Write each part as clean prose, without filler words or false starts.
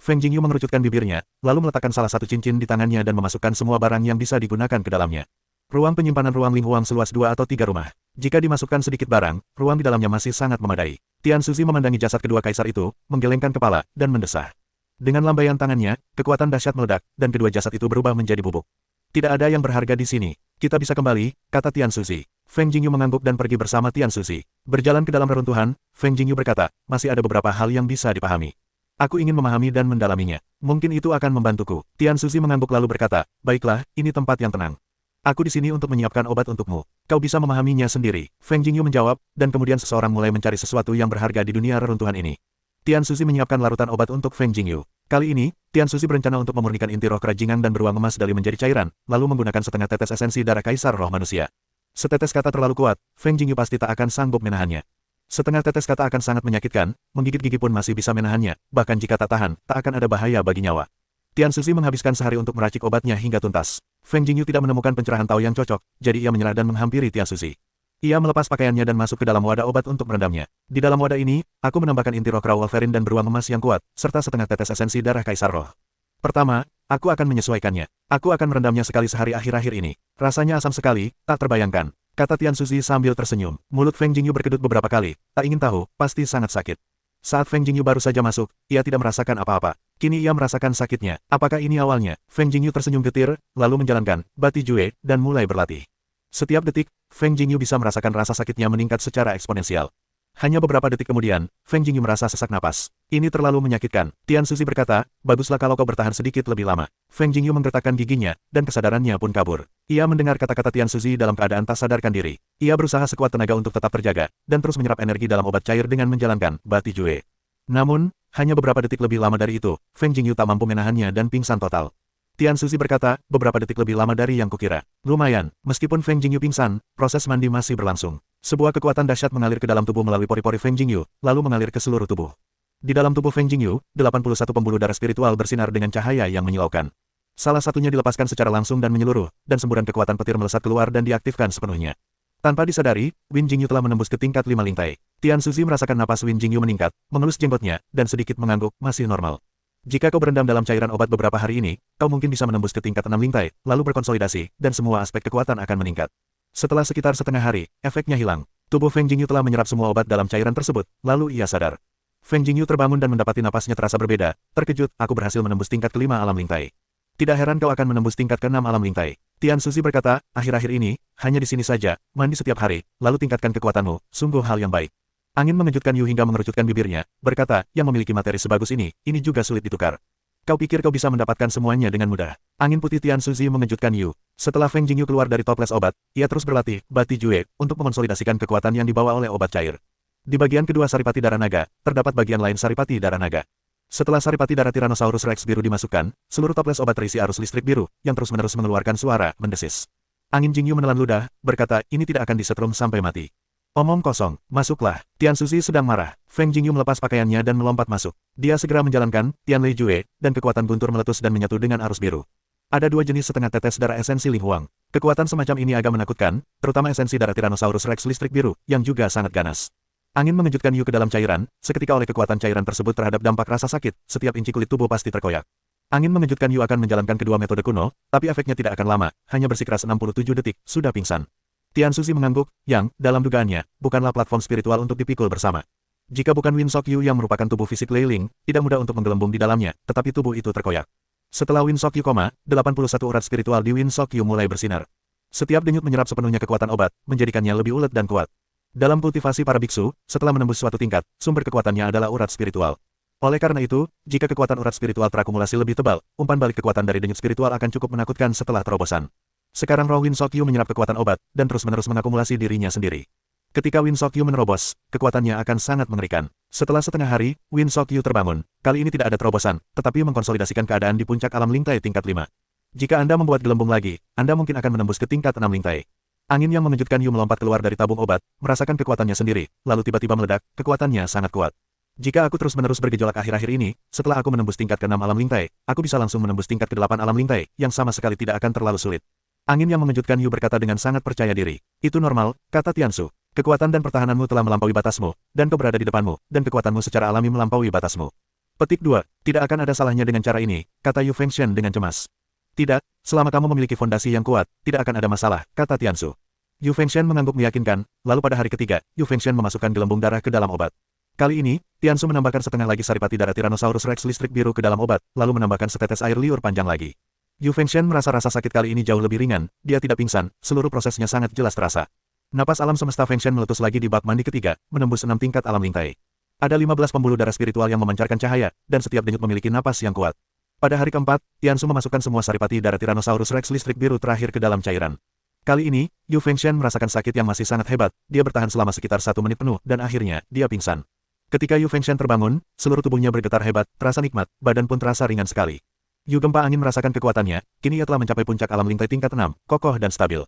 Feng Jingyu mengerucutkan bibirnya, lalu meletakkan salah satu cincin di tangannya dan memasukkan semua barang yang bisa digunakan ke dalamnya. Ruang penyimpanan ruang Ling Huang seluas 2 atau 3 rumah. Jika dimasukkan sedikit barang, ruang di dalamnya masih sangat memadai. Tian Suzi memandangi jasad kedua kaisar itu, menggelengkan kepala, dan mendesah. Dengan lambaian tangannya, kekuatan dahsyat meledak, dan kedua jasad itu berubah menjadi bubuk. Tidak ada yang berharga di sini. Kita bisa kembali, kata Tian Suzi. Feng Jingyu mengangguk dan pergi bersama Tian Suzi. Berjalan ke dalam reruntuhan, Feng Jingyu berkata, masih ada beberapa hal yang bisa dipahami. Aku ingin memahami dan mendalaminya. Mungkin itu akan membantuku. Tian Suzi mengangguk lalu berkata, baiklah, ini tempat yang tenang. Aku di sini untuk menyiapkan obat untukmu. Kau bisa memahaminya sendiri. Feng Jingyu menjawab, dan kemudian seseorang mulai mencari sesuatu yang berharga di dunia reruntuhan ini. Tian Suzi menyiapkan larutan obat untuk Feng Jingyu. Kali ini, Tian Suzi berencana untuk memurnikan inti roh kerajingan dan beruang emas dari menjadi cairan, lalu menggunakan setengah tetes esensi darah kaisar roh manusia. Setetes kata terlalu kuat, Feng Jingyu pasti tak akan sanggup menahannya. Setengah tetes kata akan sangat menyakitkan, menggigit gigi pun masih bisa menahannya, bahkan jika tak tahan, tak akan ada bahaya bagi nyawa. Tian Suzi menghabiskan sehari untuk meracik obatnya hingga tuntas. Feng Jingyu tidak menemukan pencerahan Tao yang cocok, jadi ia menyerah dan menghampiri Tian Suzi. Ia melepas pakaiannya dan masuk ke dalam wadah obat untuk merendamnya. Di dalam wadah ini, aku menambahkan inti roh Crow Wolverine dan beruang emas yang kuat, serta setengah tetes esensi darah kaisar roh. Pertama, aku akan menyesuaikannya. Aku akan merendamnya sekali sehari akhir-akhir ini. Rasanya asam sekali, tak terbayangkan, kata Tian Suzi sambil tersenyum. Mulut Feng Jingyu berkedut beberapa kali, tak ingin tahu, pasti sangat sakit. Saat Feng Jingyu baru saja masuk, ia tidak merasakan apa-apa. Kini ia merasakan sakitnya. Apakah ini awalnya? Feng Jingyu tersenyum getir, lalu menjalankan Bati Jue, dan mulai berlatih. Setiap detik, Feng Jingyu bisa merasakan rasa sakitnya meningkat secara eksponensial. Hanya beberapa detik kemudian, Feng Jingyu merasa sesak napas. Ini terlalu menyakitkan. Tian Suzi berkata, baguslah kalau kau bertahan sedikit lebih lama. Feng Jingyu menggertakkan giginya, dan kesadarannya pun kabur. Ia mendengar kata-kata Tian Suzi dalam keadaan tak sadarkan diri. Ia berusaha sekuat tenaga untuk tetap terjaga, dan terus menyerap energi dalam obat cair dengan menjalankan Bati Jue. Namun, hanya beberapa detik lebih lama dari itu, Feng Jingyu tak mampu menahannya dan pingsan total. Tian Suzi berkata, beberapa detik lebih lama dari yang kukira. Lumayan, meskipun Feng Jingyu pingsan, proses mandi masih berlangsung. Sebuah kekuatan dahsyat mengalir ke dalam tubuh melalui pori-pori Feng Jingyu, lalu mengalir ke seluruh tubuh. Di dalam tubuh Feng Jingyu, 81 pembuluh darah spiritual bersinar dengan cahaya yang menyilaukan. Salah satunya dilepaskan secara langsung dan menyeluruh, dan semburan kekuatan petir melesat keluar dan diaktifkan sepenuhnya. Tanpa disadari, Win Jingyu telah menembus ke tingkat 5 lintai. Tian Suzi merasakan napas Win Jingyu meningkat, mengelus jenggotnya, dan sedikit mengangguk, masih normal. Jika kau berendam dalam cairan obat beberapa hari ini, kau mungkin bisa menembus ke tingkat 6 lintai, lalu berkonsolidasi, dan semua aspek kekuatan akan meningkat. Setelah sekitar setengah hari, efeknya hilang. Tubuh Feng Jingyu telah menyerap semua obat dalam cairan tersebut, lalu ia sadar. Feng Jingyu terbangun dan mendapati napasnya terasa berbeda. Terkejut, aku berhasil menembus tingkat ke-5 alam lintai. Tidak heran kau akan menembus tingkat ke-6 alam lintai. Tian Suzi berkata, akhir-akhir ini, hanya di sini saja, mandi setiap hari, lalu tingkatkan kekuatanmu, sungguh hal yang baik. Angin mengejutkan Yu hingga mengerucutkan bibirnya, berkata, yang memiliki materi sebagus ini juga sulit ditukar. Kau pikir kau bisa mendapatkan semuanya dengan mudah. Angin putih Tian Suzi mengejutkan Yu. Setelah Feng Jingyu keluar dari toples obat, ia terus berlatih, Bati Jue, untuk mengonsolidasikan kekuatan yang dibawa oleh obat cair. Di bagian kedua saripati darah naga, terdapat bagian lain saripati darah naga. Setelah saripati darah Tyrannosaurus Rex biru dimasukkan, seluruh toples obat terisi arus listrik biru, yang terus-menerus mengeluarkan suara, mendesis. Angin Jingyu menelan ludah, berkata, ini tidak akan disetrum sampai mati. Omong kosong, masuklah. Tian Suzi sedang marah. Feng Jingyu melepas pakaiannya dan melompat masuk. Dia segera menjalankan Tian Lei Jue, dan kekuatan guntur meletus dan menyatu dengan arus biru. Ada dua jenis setengah tetes darah esensi Ling Huang. Kekuatan semacam ini agak menakutkan, terutama esensi darah Tyrannosaurus Rex listrik biru, yang juga sangat ganas. Angin mengejutkan Yu ke dalam cairan, seketika oleh kekuatan cairan tersebut terhadap dampak rasa sakit, setiap inci kulit tubuh pasti terkoyak. Angin mengejutkan Yu akan menjalankan kedua metode kuno, tapi efeknya tidak akan lama, hanya bersikeras 67 detik, sudah pingsan. Tian Suzi mengangguk, yang, dalam dugaannya, bukanlah platform spiritual untuk dipikul bersama. Jika bukan Win Sok Yu yang merupakan tubuh fisik Lei Ling, tidak mudah untuk menggelembung di dalamnya, tetapi tubuh itu terkoyak. Setelah Win Sok Yu koma, 81 urat spiritual di Win Sok Yu mulai bersinar. Setiap denyut menyerap sepenuhnya kekuatan obat, menjadikannya lebih ulet dan kuat. Dalam kultivasi para biksu, setelah menembus suatu tingkat, sumber kekuatannya adalah urat spiritual. Oleh karena itu, jika kekuatan urat spiritual terakumulasi lebih tebal, umpan balik kekuatan dari denyut spiritual akan cukup menakutkan setelah terobosan. Sekarang roh Win Sok Yu menyerap kekuatan obat, dan terus-menerus mengakumulasi dirinya sendiri. Ketika Win Sok Yu menerobos, kekuatannya akan sangat mengerikan. Setelah setengah hari, Win Sok Yu terbangun. Kali ini tidak ada terobosan, tetapi mengkonsolidasikan keadaan di puncak alam lintai tingkat 5. Jika Anda membuat gelembung lagi, Anda mungkin akan menembus ke tingkat 6 lintai. Angin yang mengejutkan Yu melompat keluar dari tabung obat, merasakan kekuatannya sendiri, lalu tiba-tiba meledak, kekuatannya sangat kuat. Jika aku terus-menerus bergejolak akhir-akhir ini, setelah aku menembus tingkat ke-6 alam lintai, aku bisa langsung menembus tingkat ke-8 alam lintai, yang sama sekali tidak akan terlalu sulit. Angin yang mengejutkan Yu berkata dengan sangat percaya diri. Itu normal, kata Tiansu. Kekuatan dan pertahananmu telah melampaui batasmu, dan kau berada di depanmu, dan kekuatanmu secara alami melampaui batasmu. Petik 2. Tidak akan ada salahnya dengan cara ini, kata Yu Fengshen dengan cemas. Tidak, selama kamu memiliki fondasi yang kuat, tidak akan ada masalah, kata Tiansu. Yu Fengshen mengangguk meyakinkan, lalu pada hari ketiga, Yu Fengshen memasukkan gelembung darah ke dalam obat. Kali ini, Tiansu menambahkan setengah lagi saripati darah Tyrannosaurus Rex listrik biru ke dalam obat, lalu menambahkan setetes air liur panjang lagi. Yu Fengshen merasa rasa sakit kali ini jauh lebih ringan, dia tidak pingsan, seluruh prosesnya sangat jelas terasa. Napas alam semesta Fengshen meletus lagi di bak mandi ketiga, menembus 6 tingkat alam lingtai. Ada 15 pembuluh darah spiritual yang memancarkan cahaya, dan setiap denyut memiliki napas yang kuat. Pada hari keempat, Tiansu memasukkan semua saripati darah Tyrannosaurus Rex listrik biru terakhir ke dalam cairan. Kali ini, Yu Fengshen merasakan sakit yang masih sangat hebat, dia bertahan selama sekitar 1 menit penuh, dan akhirnya, dia pingsan. Ketika Yu Fengshen terbangun, seluruh tubuhnya bergetar hebat, terasa nikmat, badan pun terasa ringan sekali. Yu Gempa Angin merasakan kekuatannya, kini ia telah mencapai puncak alam lingtai tingkat 6, kokoh dan stabil.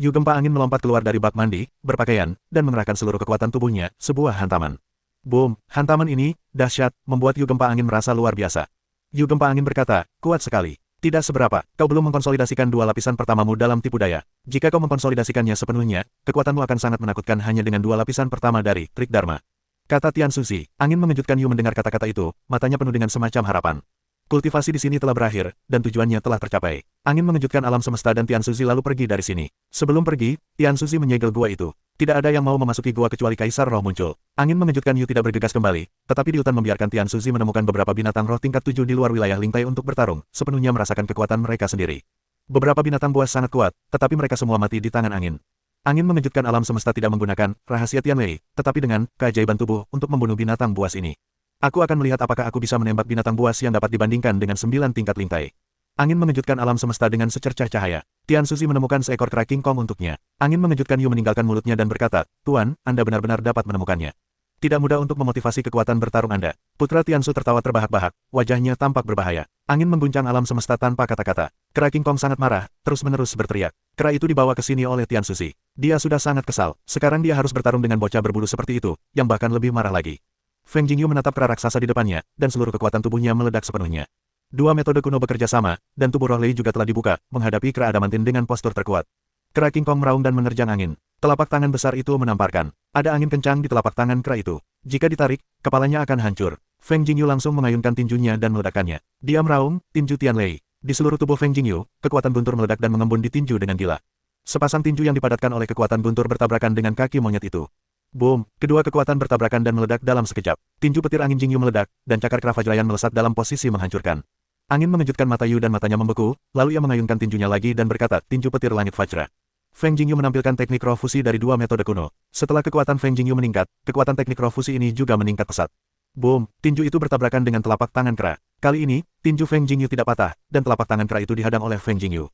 Yu Gempa Angin melompat keluar dari bak mandi, berpakaian, dan mengerahkan seluruh kekuatan tubuhnya, sebuah hantaman. Boom, hantaman ini, dahsyat, membuat Yu Gempa Angin merasa luar biasa. Yu Gempa Angin berkata, kuat sekali. Tidak seberapa, kau belum mengkonsolidasikan 2 lapisan pertamamu dalam tipu daya. Jika kau mengkonsolidasikannya sepenuhnya, kekuatanmu akan sangat menakutkan hanya dengan 2 lapisan pertama dari trik Dharma. Kata Tiansu. Angin mengejutkan Yu mendengar kata-kata itu, matanya penuh dengan semacam harapan. Kultivasi di sini telah berakhir, dan tujuannya telah tercapai. Angin mengejutkan alam semesta dan Tiansu lalu pergi dari sini. Sebelum pergi, Tiansu menyegel gua itu. Tidak ada yang mau memasuki gua kecuali Kaisar Roh muncul. Angin mengejutkan Yu tidak bergegas kembali, tetapi di hutan membiarkan Tiansu menemukan beberapa binatang roh tingkat 7 di luar wilayah lingtai untuk bertarung, sepenuhnya merasakan kekuatan mereka sendiri. Beberapa binatang buas sangat kuat, tetapi mereka semua mati di tangan angin. Angin mengejutkan alam semesta tidak menggunakan rahasia Tianlei, tetapi dengan keajaiban tubuh untuk membunuh binatang buas ini. Aku akan melihat apakah aku bisa menembak binatang buas yang dapat dibandingkan dengan 9 tingkat lingtai. Angin mengejutkan alam semesta dengan secercah cahaya. Tiansu menemukan seekor kera King Kong untuknya. Angin mengejutkan Yu meninggalkan mulutnya dan berkata, Tuan, Anda benar-benar dapat menemukannya. Tidak mudah untuk memotivasi kekuatan bertarung Anda. Putra Tiansu tertawa terbahak-bahak, wajahnya tampak berbahaya. Angin mengguncang alam semesta tanpa kata-kata. Kera King Kong sangat marah, terus-menerus berteriak. Kera itu dibawa ke sini oleh Tiansu. Dia sudah sangat kesal. Sekarang dia harus bertarung dengan bocah berbulu seperti itu, yang bahkan lebih marah lagi. Feng Jingyu menatap kera raksasa di depannya, dan seluruh kekuatan tubuhnya meledak sepenuhnya. 2 metode kuno bekerja sama, dan tubuh Roh Lei juga telah dibuka, menghadapi kera adamantin dengan postur terkuat. Kera King Kong meraung dan menerjang angin. Telapak tangan besar itu menamparkan. Ada angin kencang di telapak tangan kera itu. Jika ditarik, kepalanya akan hancur. Feng Jingyu langsung mengayunkan tinjunya dan meledakkannya. Dia meraung, tinju Tianlei. Di seluruh tubuh Feng Jingyu, kekuatan guntur meledak dan mengembun di tinju dengan gila. Sepasang tinju yang dipadatkan oleh kekuatan guntur bertabrakan dengan kaki monyet itu. Boom! Kedua kekuatan bertabrakan dan meledak dalam sekejap. Tinju petir angin Jingyu meledak, dan cakar kera Vajrayan melesat dalam posisi menghancurkan. Angin mengejutkan mata Yu dan matanya membeku, lalu ia mengayunkan tinjunya lagi dan berkata, tinju petir langit Vajra. Feng Jingyu menampilkan teknik roh fusi dari 2 metode kuno. Setelah kekuatan Feng Jingyu meningkat, kekuatan teknik roh fusi ini juga meningkat pesat. Boom! Tinju itu bertabrakan dengan telapak tangan kera. Kali ini, tinju Feng Jingyu tidak patah, dan telapak tangan kera itu dihadang oleh Feng Jingyu.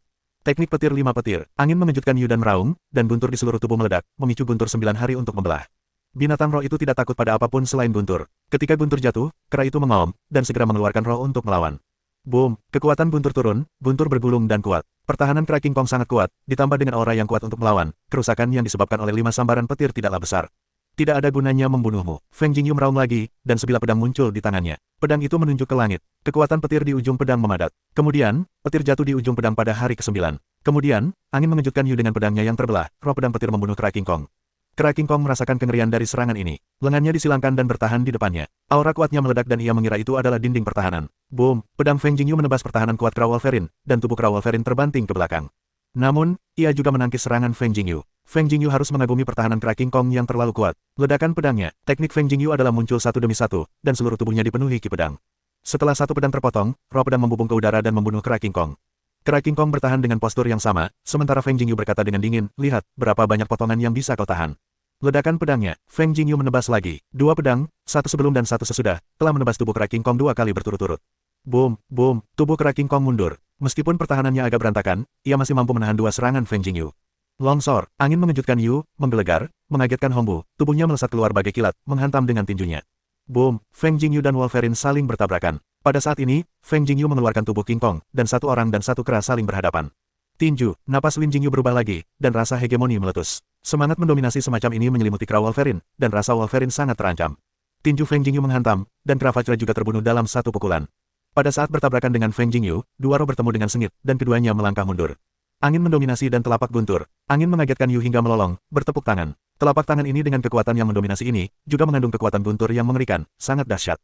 Teknik petir 5 petir. Angin mengejutkan Yu dan meraung, dan guntur di seluruh tubuh meledak, memicu guntur 9 hari untuk membelah. Binatang roh itu tidak takut pada apapun selain guntur. Ketika guntur jatuh, kera itu mengaum, dan segera mengeluarkan roh untuk melawan. Boom! Kekuatan guntur turun, guntur bergulung dan kuat. Pertahanan kera King Kong sangat kuat, ditambah dengan aura yang kuat untuk melawan. Kerusakan yang disebabkan oleh 5 sambaran petir tidaklah besar. Tidak ada gunanya membunuhmu. Feng Jingyu meraung lagi, dan sebilah pedang muncul di tangannya. Pedang itu menunjuk ke langit. Kekuatan petir di ujung pedang memadat. Kemudian, petir jatuh di ujung pedang pada hari ke-9. Kemudian, angin mengejutkan Yu dengan pedangnya yang terbelah. Roh pedang petir membunuh kera King Kong. Kera King Kong merasakan kengerian dari serangan ini. Lengannya disilangkan dan bertahan di depannya. Aura kuatnya meledak dan ia mengira itu adalah dinding pertahanan. Boom! Pedang Feng Jingyu menebas pertahanan kuat kera Wolverine, dan tubuh kera Wolverine terbanting ke belakang. Namun, ia juga menangkis serangan Feng Jingyu. Feng Jingyu harus mengagumi pertahanan kera King Kong yang terlalu kuat. Ledakan pedangnya, teknik Feng Jingyu adalah muncul satu demi satu, dan seluruh tubuhnya dipenuhi ki pedang. Setelah satu pedang terpotong, roh pedang membubung ke udara dan membunuh kera King Kong. Kera King Kong bertahan dengan postur yang sama, sementara Feng Jingyu berkata dengan dingin, lihat, berapa banyak potongan yang bisa kau tahan. Ledakan pedangnya, Feng Jingyu menebas lagi. 2 pedang, satu sebelum dan satu sesudah, telah menebas tubuh kera King Kong 2 kali berturut-turut. Boom, boom, tubuh kera King Kong mundur. Meskipun pertahanannya agak berantakan, ia masih mampu menahan 2 serangan Feng Jingyu. Longsor, angin mengejutkan Yu, menggelegar, mengagetkan Hongbu, tubuhnya melesat keluar bagai kilat, menghantam dengan tinjunya. Boom, Feng Jingyu dan Wolverine saling bertabrakan. Pada saat ini, Feng Jingyu mengeluarkan tubuh King Kong, dan satu orang dan satu kera saling berhadapan. Tinju, napas Lin Jingyu berubah lagi, dan rasa hegemoni meletus. Semangat mendominasi semacam ini menyelimuti kera Wolverine, dan rasa Wolverine sangat terancam. Tinju Feng Jingyu menghantam, dan kera Vajra juga terbunuh dalam satu pukulan. Pada saat bertabrakan dengan Feng Jingyu, 2 roh bertemu dengan sengit, dan keduanya melangkah mundur. Angin mendominasi dan telapak guntur. Angin mengagetkan Yu hingga melolong, bertepuk tangan. Telapak tangan ini dengan kekuatan yang mendominasi ini, juga mengandung kekuatan guntur yang mengerikan, sangat dahsyat.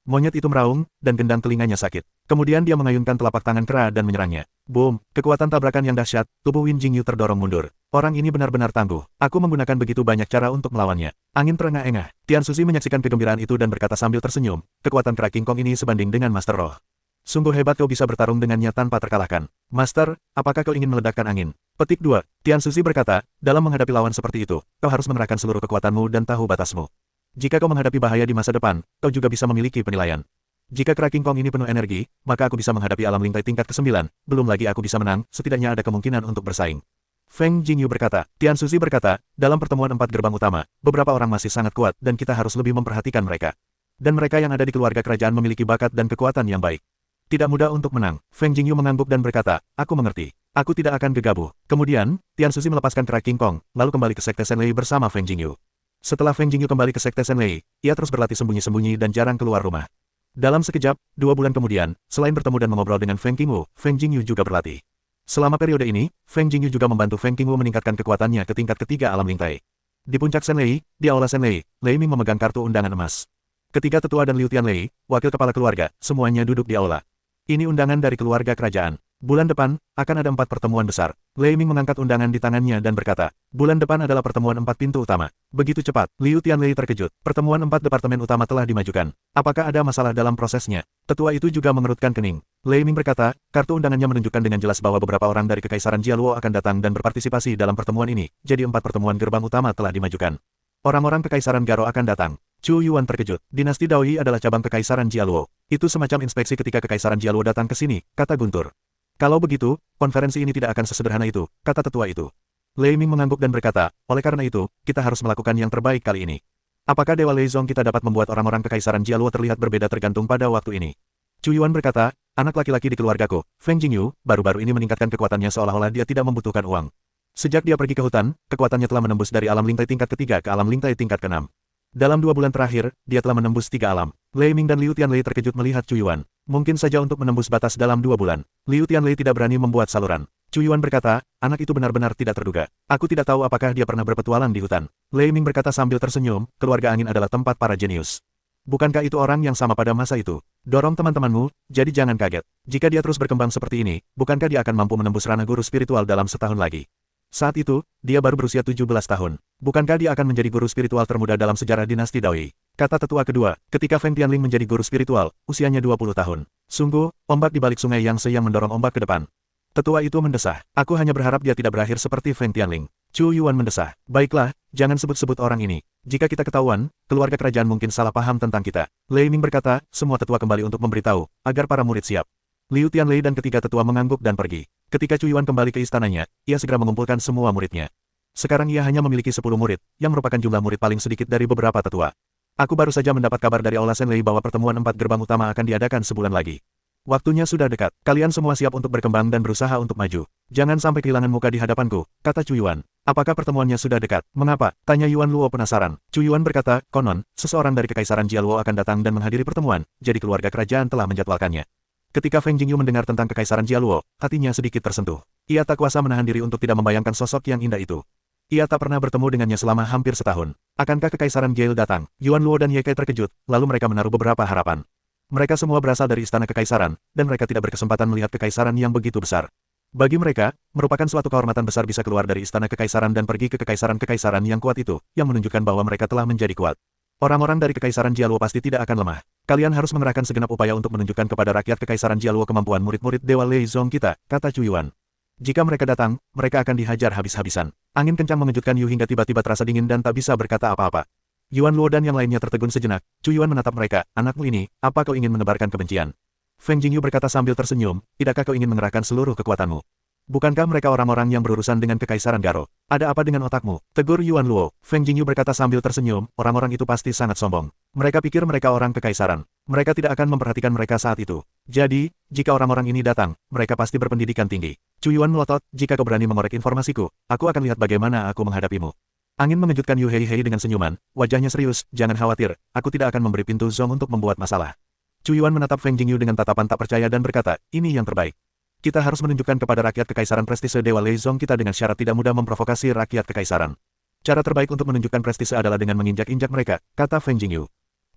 Monyet itu meraung, dan gendang telinganya sakit. Kemudian dia mengayunkan telapak tangan kera dan menyerangnya. Boom! Kekuatan tabrakan yang dahsyat, tubuh Wen Jingyu terdorong mundur. Orang ini benar-benar tangguh. Aku menggunakan begitu banyak cara untuk melawannya. Angin terengah-engah. Tian Suzy menyaksikan kegembiraan itu dan berkata sambil tersenyum, kekuatan kera King Kong ini sebanding dengan Master Roh. Sungguh hebat kau bisa bertarung dengannya tanpa terkalahkan. Master, apakah kau ingin meledakkan angin? Petik 2. Tian Suzy berkata, dalam menghadapi lawan seperti itu, kau harus mengerahkan seluruh kekuatanmu dan tahu batasmu. Jika kau menghadapi bahaya di masa depan, kau juga bisa memiliki penilaian. Jika kera King Kong ini penuh energi, maka aku bisa menghadapi alam lingkai tingkat ke-9, belum lagi aku bisa menang, setidaknya ada kemungkinan untuk bersaing. Feng Jingyu berkata, Tian Suzy berkata, dalam pertemuan 4 gerbang utama, beberapa orang masih sangat kuat dan kita harus lebih memperhatikan mereka. Dan mereka yang ada di keluarga kerajaan memiliki bakat dan kekuatan yang baik. Tidak mudah untuk menang. Feng Jingyu mengangguk dan berkata, aku mengerti. Aku tidak akan gegabah. Kemudian, Tian Suzy melepaskan kera King Kong, lalu kembali ke Sekte Senlei bersama Feng Jingyu. Setelah Feng Jingyu kembali ke Sekte Senlei, ia terus berlatih sembunyi-sembunyi dan jarang keluar rumah. Dalam sekejap, 2 bulan kemudian, selain bertemu dan mengobrol dengan Feng Qingwu, Feng Jingyu juga berlatih. Selama periode ini, Feng Jingyu juga membantu Feng Qingwu meningkatkan kekuatannya ke tingkat ketiga alam lingkai. Di puncak Senlei, di aula Senlei, Lei Ming memegang kartu undangan emas. Ketiga tetua dan Liu Tianlei, wakil kepala keluarga, semuanya duduk di aula. Ini undangan dari keluarga kerajaan. Bulan depan, akan ada 4 pertemuan besar. Lei Ming mengangkat undangan di tangannya dan berkata, bulan depan adalah pertemuan 4 pintu utama. Begitu cepat, Liu Tianlei terkejut. Pertemuan 4 departemen utama telah dimajukan. Apakah ada masalah dalam prosesnya? Tetua itu juga mengerutkan kening. Lei Ming berkata, kartu undangannya menunjukkan dengan jelas bahwa beberapa orang dari Kekaisaran Jialuo akan datang dan berpartisipasi dalam pertemuan ini, jadi 4 pertemuan gerbang utama telah dimajukan. Orang-orang Kekaisaran Garo akan datang. Chu Yuan terkejut. Dinasti Daoyi adalah cabang Kekaisaran Jialuo. Itu semacam inspeksi ketika Kekaisaran Jialuo datang ke sini, kata Guntur. Kalau begitu, konferensi ini tidak akan sesederhana itu, kata tetua itu. Lei Ming mengangguk dan berkata, oleh karena itu, kita harus melakukan yang terbaik kali ini. Apakah Dewa Lei Zong kita dapat membuat orang-orang Kekaisaran Jialuo terlihat berbeda tergantung pada waktu ini? Chu Yuan berkata, anak laki-laki di keluargaku, Feng Jingyu, baru-baru ini meningkatkan kekuatannya seolah-olah dia tidak membutuhkan uang. Sejak dia pergi ke hutan, kekuatannya telah menembus dari alam lingkai tingkat ketiga ke alam lingkai tingkat ke-6. Dalam 2 bulan terakhir, dia telah menembus 3 alam. Lei Ming dan Liu Tianlei terkejut melihat Chu Yuan. Mungkin saja untuk menembus batas dalam 2 bulan. Liu Tianlei tidak berani membuat saluran. Chu Yuan berkata, anak itu benar-benar tidak terduga. Aku tidak tahu apakah dia pernah berpetualang di hutan. Lei Ming berkata sambil tersenyum, keluarga angin adalah tempat para jenius. Bukankah itu orang yang sama pada masa itu? Dorong teman-temanmu, jadi jangan kaget. Jika dia terus berkembang seperti ini, bukankah dia akan mampu menembus ranah guru spiritual dalam setahun lagi? Saat itu, dia baru berusia 17 tahun. Bukankah dia akan menjadi guru spiritual termuda dalam sejarah dinasti Daoyi? Kata tetua kedua, ketika Feng Tianling menjadi guru spiritual, usianya 20 tahun. Sungguh, ombak di balik sungai Yangtze yang mendorong ombak ke depan. Tetua itu mendesah. Aku hanya berharap dia tidak berakhir seperti Feng Tianling. Chu Yuan mendesah. Baiklah, jangan sebut-sebut orang ini. Jika kita ketahuan, keluarga kerajaan mungkin salah paham tentang kita. Lei Ming berkata, semua tetua kembali untuk memberitahu, agar para murid siap. Liu Tianlei dan ketiga tetua mengangguk dan pergi. Ketika Chu Yuan kembali ke istananya, ia segera mengumpulkan semua muridnya. Sekarang ia hanya memiliki 10 murid, yang merupakan jumlah murid paling sedikit dari beberapa tetua. Aku baru saja mendapat kabar dari Aula Senlei bahwa pertemuan 4 gerbang utama akan diadakan sebulan lagi. Waktunya sudah dekat. Kalian semua siap untuk berkembang dan berusaha untuk maju. Jangan sampai kehilangan muka di hadapanku, kata Chu Yuan. Apakah pertemuannya sudah dekat? Mengapa? Tanya Yuan Luo penasaran. Chu Yuan berkata, konon, seseorang dari Kekaisaran Jialuo akan datang dan menghadiri pertemuan, jadi keluarga kerajaan telah menjadwalkannya. Ketika Feng Jingyu mendengar tentang Kekaisaran Jialuo, hatinya sedikit tersentuh. Ia tak kuasa menahan diri untuk tidak membayangkan sosok yang indah itu. Ia tak pernah bertemu dengannya selama hampir setahun. Akankah Kekaisaran Gale datang? Yuan Luo dan Ye Kai terkejut, lalu mereka menaruh beberapa harapan. Mereka semua berasal dari istana kekaisaran, dan mereka tidak berkesempatan melihat kekaisaran yang begitu besar. Bagi mereka, merupakan suatu kehormatan besar bisa keluar dari istana kekaisaran dan pergi ke kekaisaran-kekaisaran yang kuat itu, yang menunjukkan bahwa mereka telah menjadi kuat. Orang-orang dari Kekaisaran Jialuo pasti tidak akan lemah. Kalian harus mengerahkan segenap upaya untuk menunjukkan kepada rakyat Kekaisaran Jialuo kemampuan murid-murid Dewa Lei Zong kita, kata Chu Yuan. Jika mereka datang, mereka akan dihajar habis-habisan. Angin kencang mengejutkan Yu hingga tiba-tiba terasa dingin dan tak bisa berkata apa-apa. Yuan Luo dan yang lainnya tertegun sejenak. Chu Yuan menatap mereka, anakmu ini, apa kau ingin menebarkan kebencian? Feng Jingyu berkata sambil tersenyum, tidakkah kau ingin mengerahkan seluruh kekuatanmu? Bukankah mereka orang-orang yang berurusan dengan Kekaisaran Garo? Ada apa dengan otakmu? Tegur Yuan Luo. Feng Jingyu berkata sambil tersenyum, orang-orang itu pasti sangat sombong. Mereka pikir mereka orang Kekaisaran. Mereka tidak akan memperhatikan mereka saat itu. Jadi, jika orang-orang ini datang, mereka pasti berpendidikan tinggi. Chu Yuan melotot, jika kau berani mengorek informasiku, aku akan lihat bagaimana aku menghadapimu. Angin mengejutkan Yu Hei Hei dengan senyuman, wajahnya serius, jangan khawatir, aku tidak akan memberi pintu Zong untuk membuat masalah. Chu Yuan menatap Feng Jingyu dengan tatapan tak percaya dan berkata, ini yang terbaik. Kita harus menunjukkan kepada rakyat Kekaisaran prestise Dewa Lei Zong kita dengan syarat tidak mudah memprovokasi rakyat Kekaisaran. Cara terbaik untuk menunjukkan prestise adalah dengan menginjak-injak mereka, kata Feng Jingyu.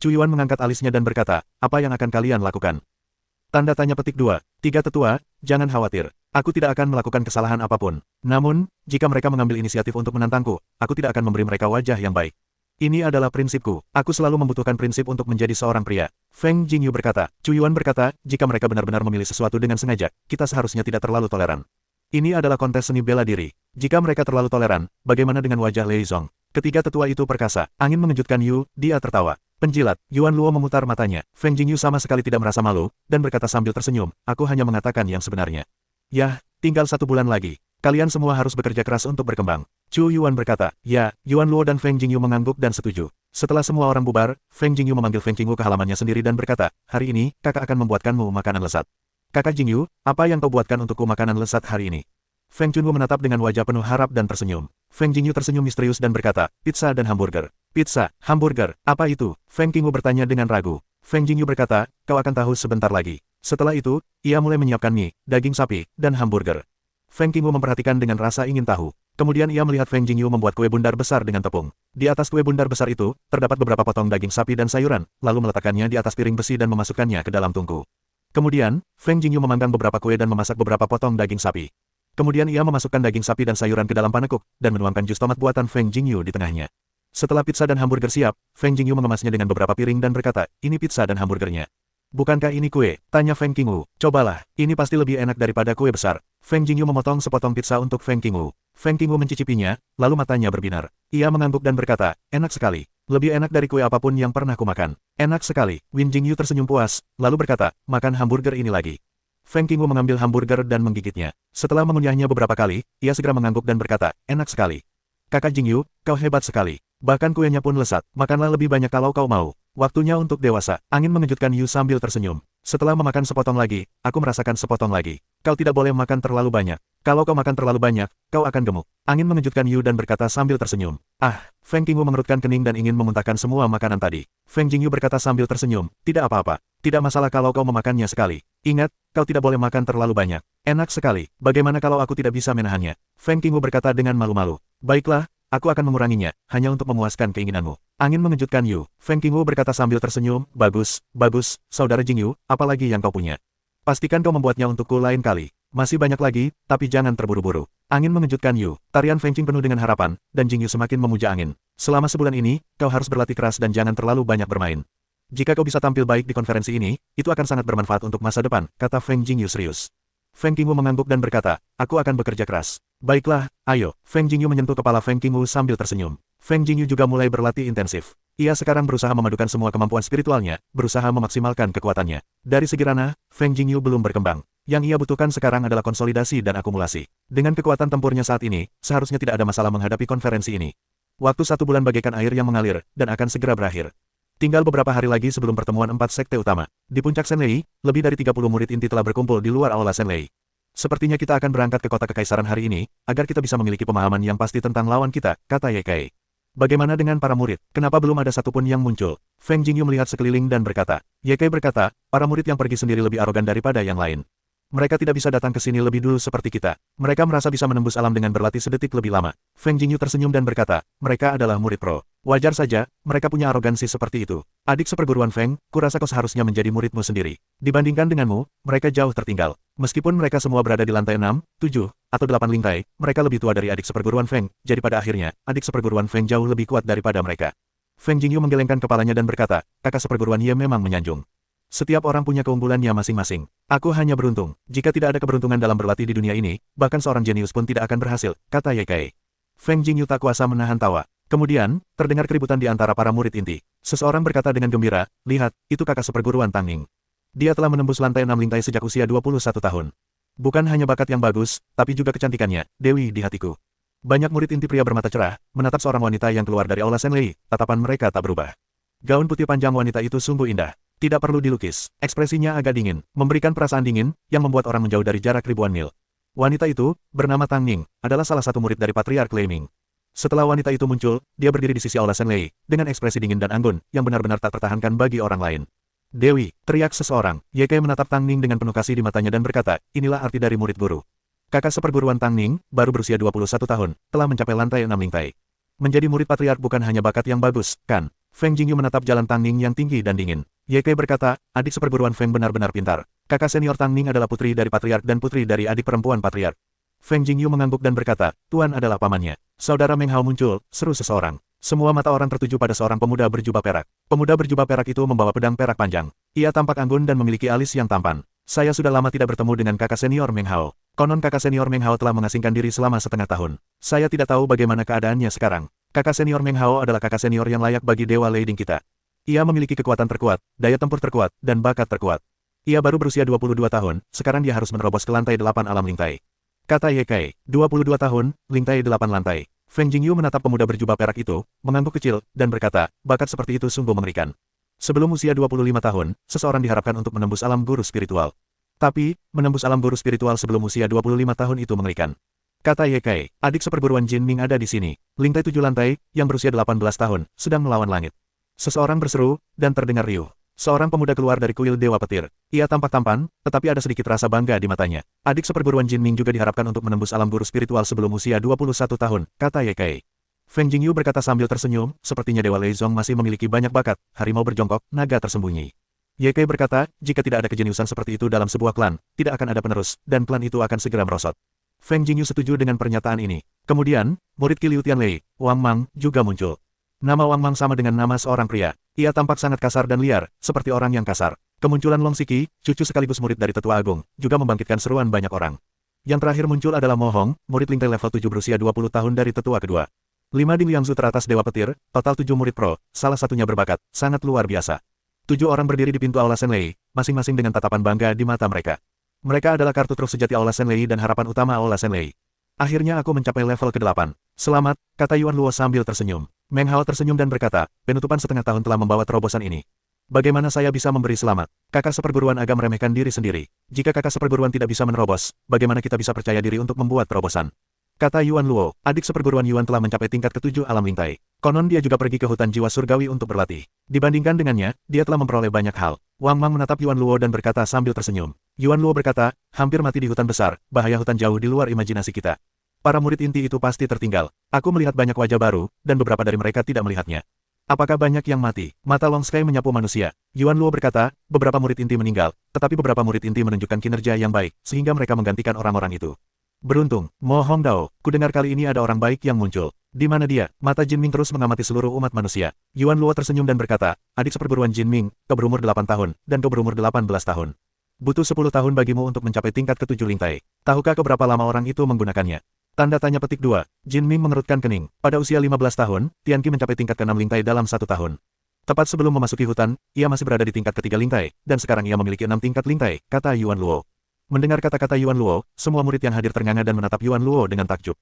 Chu Yuan mengangkat alisnya dan berkata, apa yang akan kalian lakukan? Tanda tanya petik 2. 3 tetua, jangan khawatir. Aku tidak akan melakukan kesalahan apapun. Namun, jika mereka mengambil inisiatif untuk menantangku, aku tidak akan memberi mereka wajah yang baik. Ini adalah prinsipku. Aku selalu membutuhkan prinsip untuk menjadi seorang pria. Feng Jingyu berkata. Chu Yuan berkata, jika mereka benar-benar memilih sesuatu dengan sengaja, kita seharusnya tidak terlalu toleran. Ini adalah kontes seni bela diri. Jika mereka terlalu toleran, bagaimana dengan wajah Lei Zong? Ketiga tetua itu perkasa. Angin mengejutkan Yu, dia tertawa. Penjilat, Yuan Luo memutar matanya. Feng Jingyu sama sekali tidak merasa malu, dan berkata sambil tersenyum, aku hanya mengatakan yang sebenarnya. Yah, tinggal 1 bulan lagi. Kalian semua harus bekerja keras untuk berkembang. Chu Yuan berkata, ya, Yuan Luo dan Feng Jingyu mengangguk dan setuju. Setelah semua orang bubar, Feng Jingyu memanggil Feng Qingwu ke halamannya sendiri dan berkata, hari ini, kakak akan membuatkanmu makanan lezat. Kakak Jingyu, apa yang kau buatkan untukku makanan lezat hari ini? Feng Chunwu menatap dengan wajah penuh harap dan tersenyum. Feng Jingyu tersenyum misterius dan berkata, pizza dan hamburger. Pizza, hamburger, apa itu? Feng Qingwu bertanya dengan ragu. Feng Jingyu berkata, kau akan tahu sebentar lagi. Setelah itu, ia mulai menyiapkan mie, daging sapi, dan hamburger. Feng Qingwu memperhatikan dengan rasa ingin tahu. Kemudian ia melihat Feng Jingyu membuat kue bundar besar dengan tepung. Di atas kue bundar besar itu, terdapat beberapa potong daging sapi dan sayuran, lalu meletakkannya di atas piring besi dan memasukkannya ke dalam tungku. Kemudian, Feng Jingyu memanggang beberapa kue dan memasak beberapa potong daging sapi. Kemudian ia memasukkan daging sapi dan sayuran ke dalam panekuk, dan menuangkan jus tomat buatan Feng Jingyu di tengahnya. Setelah pizza dan hamburger siap, Feng Jingyu mengemasnya dengan beberapa piring dan berkata, ini pizza dan hamburgernya. Bukankah ini kue? Tanya Feng Qingwu. Cobalah, ini pasti lebih enak daripada kue besar. Feng Jingyu memotong sepotong pizza untuk Feng Qingwu. Feng Qingwu mencicipinya, lalu matanya berbinar. Ia mengangguk dan berkata, enak sekali. Lebih enak dari kue apapun yang pernah kumakan. Enak sekali. Win Jingyu tersenyum puas, lalu berkata, makan hamburger ini lagi. Feng Qingwu mengambil hamburger dan menggigitnya. Setelah mengunyahnya beberapa kali, ia segera mengangguk dan berkata, enak sekali. Kakak Jingyu, kau hebat sekali. Bahkan kuenya pun lezat. Makanlah lebih banyak kalau kau mau. Waktunya untuk dewasa. Angin mengejutkan Yu sambil tersenyum. Setelah memakan sepotong lagi, aku merasakan sepotong lagi. Kau tidak boleh makan terlalu banyak. Kalau kau makan terlalu banyak, kau akan gemuk. Angin mengejutkan Yu dan berkata sambil tersenyum. Ah, Feng Qingwu mengerutkan kening dan ingin memuntahkan semua makanan tadi. Feng Jingyu berkata sambil tersenyum, tidak apa-apa. Tidak masalah kalau kau memakannya sekali. Ingat, kau tidak boleh makan terlalu banyak. Enak sekali. Bagaimana kalau aku tidak bisa menahannya? Feng Qingwu berkata dengan malu-malu. Baiklah, aku akan menguranginya, hanya untuk memuaskan keinginanmu. Angin mengejutkan Yu. Feng Qingwu berkata sambil tersenyum, bagus, bagus, saudara Jingyu, apalagi yang kau punya. Pastikan kau membuatnya untukku lain kali. Masih banyak lagi, tapi jangan terburu-buru. Angin mengejutkan Yu. Tarian Feng Qing penuh dengan harapan, dan Jingyu semakin memuja angin. Selama sebulan ini, kau harus berlatih keras dan jangan terlalu banyak bermain. Jika kau bisa tampil baik di konferensi ini, itu akan sangat bermanfaat untuk masa depan, kata Feng Jingyu serius. Feng Qingwu mengangguk dan berkata, aku akan bekerja keras. Baiklah, ayo. Feng Jingyu menyentuh kepala Feng Qingwu sambil tersenyum. Feng Jingyu juga mulai berlatih intensif. Ia sekarang berusaha memadukan semua kemampuan spiritualnya, berusaha memaksimalkan kekuatannya. Dari segi ranah, Feng Jingyu belum berkembang. Yang ia butuhkan sekarang adalah konsolidasi dan akumulasi. Dengan kekuatan tempurnya saat ini, seharusnya tidak ada masalah menghadapi konferensi ini. Waktu 1 bulan bagaikan air yang mengalir, dan akan segera berakhir. Tinggal beberapa hari lagi sebelum pertemuan 4 sekte utama. Di puncak Senlei, lebih dari 30 murid inti telah berkumpul di luar aula Senlei. Sepertinya kita akan berangkat ke kota kekaisaran hari ini, agar kita bisa memiliki pemahaman yang pasti tentang lawan kita, kata Ye Kai. Bagaimana dengan para murid? Kenapa belum ada satupun yang muncul? Feng Jingyu melihat sekeliling dan berkata. Ye Kai berkata, para murid yang pergi sendiri lebih arogan daripada yang lain. Mereka tidak bisa datang ke sini lebih dulu seperti kita. Mereka merasa bisa menembus alam dengan berlatih sedetik lebih lama. Feng Jingyu tersenyum dan berkata, mereka adalah murid pro. Wajar saja, mereka punya arogansi seperti itu. Adik seperguruan Feng, kurasa kau seharusnya menjadi muridmu sendiri. Dibandingkan denganmu, mereka jauh tertinggal. Meskipun mereka semua berada di lantai 6, 7, atau 8 lintai, mereka lebih tua dari adik seperguruan Feng, jadi pada akhirnya, adik seperguruan Feng jauh lebih kuat daripada mereka. Feng Jingyu menggelengkan kepalanya dan berkata, kakak seperguruan Ye memang menyanjung. Setiap orang punya keunggulannya masing-masing. Aku hanya beruntung. Jika tidak ada keberuntungan dalam berlatih di dunia ini, bahkan seorang jenius pun tidak akan berhasil, kata Ye Kai. Feng Jingyu tak kuasa menahan tawa. Kemudian, terdengar keributan di antara para murid inti. Seseorang berkata dengan gembira, lihat, itu kakak seperguruan Tang Ning. Dia telah menembus lantai 6 lintai sejak usia 21 tahun. Bukan hanya bakat yang bagus, tapi juga kecantikannya, Dewi di hatiku. Banyak murid inti pria bermata cerah, menatap seorang wanita yang keluar dari aula Senlei, tatapan mereka tak berubah. Gaun putih panjang wanita itu sungguh indah. Tidak perlu dilukis, ekspresinya agak dingin, memberikan perasaan dingin, yang membuat orang menjauh dari jarak ribuan mil. Wanita itu, bernama Tang Ning, adalah salah satu murid dari Patriark Lei Ming. Setelah wanita itu muncul, dia berdiri di sisi aula Senlei, dengan ekspresi dingin dan anggun, yang benar-benar tak tertahankan bagi orang lain. Dewi, teriak seseorang. Ye Kai menatap Tang Ning dengan penuh kasih di matanya dan berkata, inilah arti dari murid guru. Kakak seperguruan Tang Ning, baru berusia 21 tahun, telah mencapai lantai 6 lintai. Menjadi murid Patriark bukan hanya bakat yang bagus, kan? Feng Jingyu menatap jalan Tang Ning yang tinggi dan dingin. Ye Kai berkata, adik seperguruan Feng benar-benar pintar. Kakak senior Tang Ning adalah putri dari patriark dan putri dari adik perempuan patriark. Feng Jingyu mengangguk dan berkata, Tuan adalah pamannya. Saudara Meng Hao muncul, seru seseorang. Semua mata orang tertuju pada seorang pemuda berjubah perak. Pemuda berjubah perak itu membawa pedang perak panjang. Ia tampak anggun dan memiliki alis yang tampan. Saya sudah lama tidak bertemu dengan kakak senior Meng Hao. Konon kakak senior Meng Hao telah mengasingkan diri selama setengah tahun. Saya tidak tahu bagaimana keadaannya sekarang. Kakak senior Meng Hao adalah kakak senior yang layak bagi Dewa Leiding kita. Ia memiliki kekuatan terkuat, daya tempur terkuat, dan bakat terkuat. Ia baru berusia 22 tahun, sekarang dia harus menerobos ke lantai 8 alam Lingtai. Kata Ye Kai, 22 tahun, Lingtai 8 lantai. Feng Jingyu menatap pemuda berjubah perak itu, mengangguk kecil, dan berkata, bakat seperti itu sungguh mengerikan. Sebelum usia 25 tahun, seseorang diharapkan untuk menembus alam guru spiritual. Tapi, menembus alam guru spiritual sebelum usia 25 tahun itu mengerikan. Kata Ye Kai, adik seperguruan Jin Ming ada di sini. Lingtai 7 lantai, yang berusia 18 tahun, sedang melawan langit. Seseorang berseru, dan terdengar riuh. Seorang pemuda keluar dari kuil Dewa Petir. Ia tampak tampan, tetapi ada sedikit rasa bangga di matanya. Adik seperguruan Jin Ming juga diharapkan untuk menembus alam guru spiritual sebelum usia 21 tahun, kata Ye Kai. Feng Jingyu berkata sambil tersenyum, sepertinya Dewa Leizong masih memiliki banyak bakat, harimau berjongkok, naga tersembunyi. Ye Kai berkata, jika tidak ada kejeniusan seperti itu dalam sebuah klan, tidak akan ada penerus, dan klan itu akan segera merosot. Feng Jingyu setuju dengan pernyataan ini. Kemudian, murid Liu Tianlei, Wang Mang, juga muncul. Nama Wang Mang sama dengan nama seorang pria. Ia tampak sangat kasar dan liar, seperti orang yang kasar. Kemunculan Long Siki, cucu sekaligus murid dari Tetua Agung, juga membangkitkan seruan banyak orang. Yang terakhir muncul adalah Mo Hong, murid Lingtai level 7 berusia 20 tahun dari Tetua kedua. 5 Ding Liangzu teratas Dewa Petir, total 7 murid pro, salah satunya berbakat, sangat luar biasa. 7 orang berdiri di pintu Aula Senlei, masing-masing dengan tatapan bangga di mata mereka. Mereka adalah kartu truf sejati Aula Senlei dan harapan utama Aula Senlei. Akhirnya aku mencapai level ke-8. Selamat, kata Yuan Luo sambil tersenyum. Meng Hao tersenyum dan berkata, penutupan setengah tahun telah membawa terobosan ini. Bagaimana saya bisa memberi selamat? Kakak seperguruan agak meremehkan diri sendiri. Jika kakak seperguruan tidak bisa menerobos, bagaimana kita bisa percaya diri untuk membuat terobosan? Kata Yuan Luo, adik seperguruan Yuan telah mencapai tingkat ke-7 alam Lingtai. Konon dia juga pergi ke hutan jiwa surgawi untuk berlatih. Dibandingkan dengannya, dia telah memperoleh banyak hal. Wang Mang menatap Yuan Luo dan berkata sambil tersenyum. Yuan Luo berkata, hampir mati di hutan besar, bahaya hutan jauh di luar imajinasi kita. Para murid inti itu pasti tertinggal. Aku melihat banyak wajah baru, dan beberapa dari mereka tidak melihatnya. Apakah banyak yang mati? Mata Long Sky menyapu manusia. Yuan Luo berkata, beberapa murid inti meninggal, tetapi beberapa murid inti menunjukkan kinerja yang baik, sehingga mereka menggantikan orang-orang itu. Beruntung, Mo Hongdao, kudengar kali ini ada orang baik yang muncul. Di mana dia? Mata Jin Ming terus mengamati seluruh umat manusia. Yuan Luo tersenyum dan berkata, adik seperguruan Jin Ming, kau berumur 8 tahun, dan kau berumur 18 tahun. Butuh 10 tahun bagimu untuk mencapai tingkat ke-7 Lingtai. Tahukah keberapa lama orang itu menggunakannya? Tanda tanya petik 2. Jin Ming mengerutkan kening. Pada usia 15 tahun, Tian Qi mencapai tingkat ke-6 Lingtai dalam 1 tahun. Tepat sebelum memasuki hutan, ia masih berada di tingkat ke-3 Lingtai, dan sekarang ia memiliki 6 tingkat Lingtai, kata Yuan Luo. Mendengar kata-kata Yuan Luo, semua murid yang hadir ternganga dan menatap Yuan Luo dengan takjub.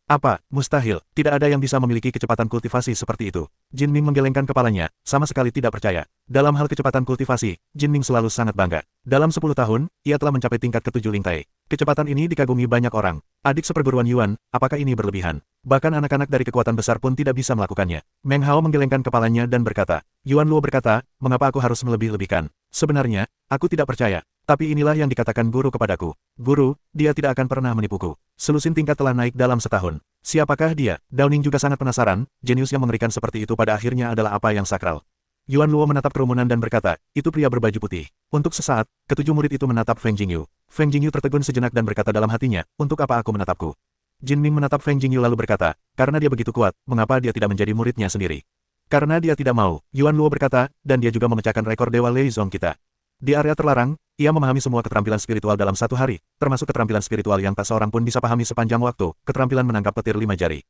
Apa? Mustahil. Tidak ada yang bisa memiliki kecepatan kultivasi seperti itu. Jin Ming menggelengkan kepalanya, sama sekali tidak percaya. Dalam hal kecepatan kultivasi, Jin Ming selalu sangat bangga. Dalam 10 tahun, ia telah mencapai tingkat ke-7 Lingtai. Kecepatan ini dikagumi banyak orang. Adik seperguruan Yuan, apakah ini berlebihan? Bahkan anak-anak dari kekuatan besar pun tidak bisa melakukannya. Meng Hao menggelengkan kepalanya dan berkata, Yuan Luo berkata, mengapa aku harus melebih-lebihkan? Sebenarnya, aku tidak percaya. Tapi inilah yang dikatakan guru kepadaku. Guru, dia tidak akan pernah menipuku. Selusin tingkat telah naik dalam setahun. Siapakah dia? Downing juga sangat penasaran, jenius yang mengerikan seperti itu pada akhirnya adalah apa yang sakral. Yuan Luo menatap kerumunan dan berkata, itu pria berbaju putih. Untuk sesaat, ketujuh murid itu menatap Feng Jingyu. Feng Jingyu tertegun sejenak dan berkata dalam hatinya, untuk apa aku menatapku? Jin Ming menatap Feng Jingyu lalu berkata, karena dia begitu kuat, mengapa dia tidak menjadi muridnya sendiri? Karena dia tidak mau, Yuan Luo berkata, dan dia juga memecahkan rekor Dewa Leizong kita. Di area terlarang, ia memahami semua keterampilan spiritual dalam 1 hari, termasuk keterampilan spiritual yang tak seorang pun bisa pahami sepanjang waktu, keterampilan menangkap petir 5 jari.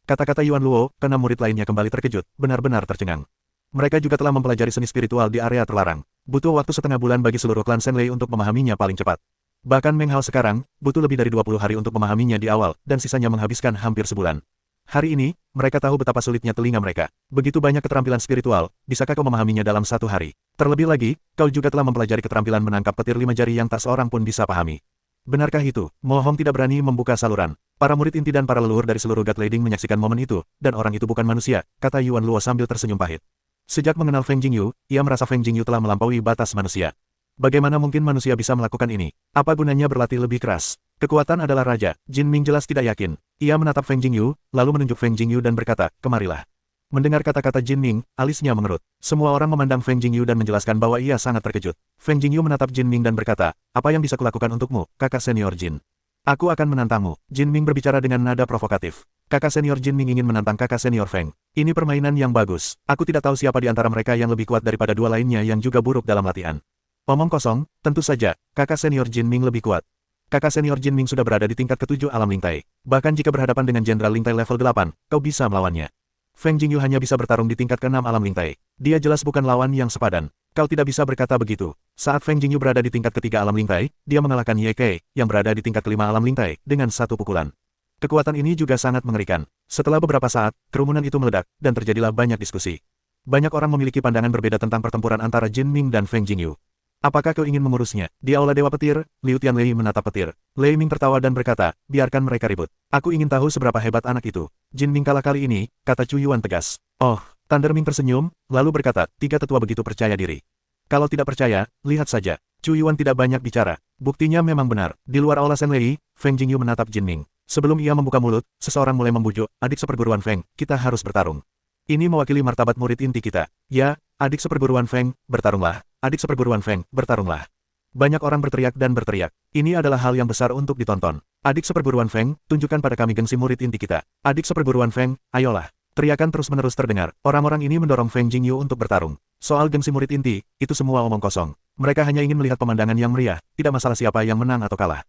Kata-kata Yuan Luo, keenam murid lainnya kembali terkejut, benar-benar tercengang. Mereka juga telah mempelajari seni spiritual di area terlarang. Butuh waktu setengah bulan bagi seluruh klan Senlei untuk memahaminya paling cepat. Bahkan Meng Hao sekarang, butuh lebih dari 20 hari untuk memahaminya di awal, dan sisanya menghabiskan hampir sebulan. Hari ini, mereka tahu betapa sulitnya telinga mereka. Begitu banyak keterampilan spiritual, bisakah kau memahaminya dalam 1 hari? Terlebih lagi, kau juga telah mempelajari keterampilan menangkap petir 5 jari yang tak seorang pun bisa pahami. Benarkah itu? Mo Hong tidak berani membuka saluran. Para murid inti dan para leluhur dari seluruh God Leiding menyaksikan momen itu, dan orang itu bukan manusia, kata Yuan Luo sambil tersenyum pahit. Sejak mengenal Feng Jingyu, ia merasa Feng Jingyu telah melampaui batas manusia. Bagaimana mungkin manusia bisa melakukan ini? Apa gunanya berlatih lebih keras? Kekuatan adalah raja. Jin Ming jelas tidak yakin. Ia menatap Feng Jingyu, lalu menunjuk Feng Jingyu dan berkata, kemarilah. Mendengar kata-kata Jin Ming, alisnya mengerut. Semua orang memandang Feng Jingyu dan menjelaskan bahwa ia sangat terkejut. Feng Jingyu menatap Jin Ming dan berkata, apa yang bisa kulakukan untukmu, kakak senior Jin? Aku akan menantangmu. Jin Ming berbicara dengan nada provokatif. Kakak senior Jin Ming ingin menantang kakak senior Feng. Ini permainan yang bagus. Aku tidak tahu siapa di antara mereka yang lebih kuat daripada dua lainnya yang juga buruk dalam latihan. Omong kosong, tentu saja, kakak senior Jin Ming lebih kuat. Kakak senior Jin Ming sudah berada di tingkat ke-7 alam Lingtai. Bahkan jika berhadapan dengan Jenderal Lingtai level 8, kau bisa melawannya. Feng Jingyu hanya bisa bertarung di tingkat ke-6 alam Lingtai. Dia jelas bukan lawan yang sepadan. Kau tidak bisa berkata begitu. Saat Feng Jingyu berada di tingkat ke-3 alam Lingtai, dia mengalahkan Ye Kei, yang berada di tingkat ke-5 alam Lingtai, dengan satu pukulan. Kekuatan ini juga sangat mengerikan. Setelah beberapa saat, kerumunan itu meledak, dan terjadilah banyak diskusi. Banyak orang memiliki pandangan berbeda tentang pertempuran antara Jin Ming dan Feng Jingyu. Apakah kau ingin mengurusnya? Di Aula Dewa Petir, Liu Tianlei menatap petir. Lei Ming tertawa dan berkata, biarkan mereka ribut. Aku ingin tahu seberapa hebat anak itu. Jin Ming kalah kali ini, kata Chu Yuan tegas. Oh, Thunder Ming tersenyum, lalu berkata, tiga tetua begitu percaya diri. Kalau tidak percaya, lihat saja. Chu Yuan tidak banyak bicara. Buktinya memang benar. Di luar Aula Senlei, Feng Jingyu menatap Jin Ming. Sebelum ia membuka mulut, seseorang mulai membujuk, adik seperguruan Feng, kita harus bertarung. Ini mewakili martabat murid inti kita. Ya, adik seperguruan Feng, bertarunglah. Adik seperguruan Feng, bertarunglah. Banyak orang berteriak dan berteriak. Ini adalah hal yang besar untuk ditonton. Adik seperguruan Feng, tunjukkan pada kami gengsi murid inti kita. Adik seperguruan Feng, ayolah. Teriakan terus-menerus terdengar. Orang-orang ini mendorong Feng Jingyu untuk bertarung. Soal gengsi murid inti, itu semua omong kosong. Mereka hanya ingin melihat pemandangan yang meriah, tidak masalah siapa yang menang atau kalah.